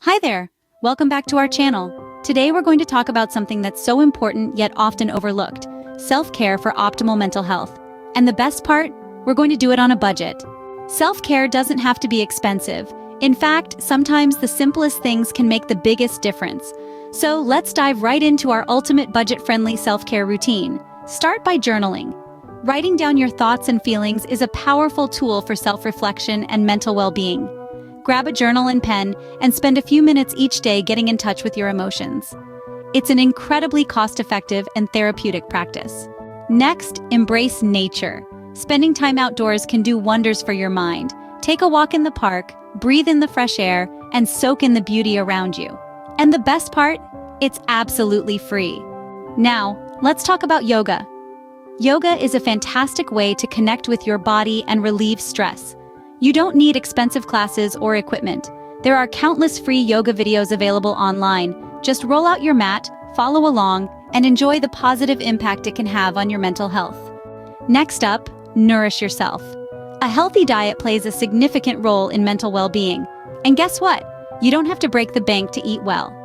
Hi there! Welcome back to our channel. Today we're going to talk about something that's so important yet often overlooked: self-care for optimal mental health. And the best part? We're going to do it on a budget. Self-care doesn't have to be expensive. In fact, sometimes the simplest things can make the biggest difference. So let's dive right into our ultimate budget-friendly self-care routine. Start by journaling. Writing down your thoughts and feelings is a powerful tool for self-reflection and mental well-being. Grab a journal and pen and spend a few minutes each day getting in touch with your emotions. It's an incredibly cost-effective and therapeutic practice. Next, embrace nature. Spending time outdoors can do wonders for your mind. Take a walk in the park, breathe in the fresh air, and soak in the beauty around you. And the best part? It's absolutely free. Now, let's talk about yoga. Yoga is a fantastic way to connect with your body and relieve stress. You don't need expensive classes or equipment. There are countless free yoga videos available online. Just roll out your mat, follow along, and enjoy the positive impact it can have on your mental health. Next up, nourish yourself. A healthy diet plays a significant role in mental well-being. And guess what? You don't have to break the bank to eat well.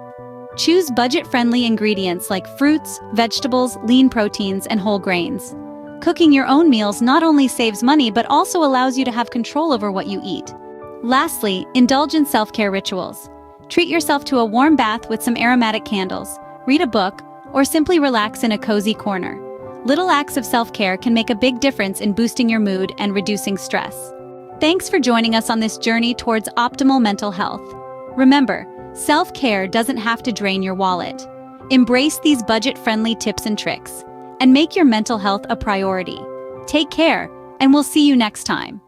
Choose budget-friendly ingredients like fruits, vegetables, lean proteins, and whole grains. Cooking your own meals not only saves money but also allows you to have control over what you eat. Lastly, indulge in self-care rituals. Treat yourself to a warm bath with some aromatic candles, read a book, or simply relax in a cozy corner. Little acts of self-care can make a big difference in boosting your mood and reducing stress. Thanks for joining us on this journey towards optimal mental health. Remember, self-care doesn't have to drain your wallet. Embrace these budget-friendly tips and tricks, and make your mental health a priority. Take care, and we'll see you next time.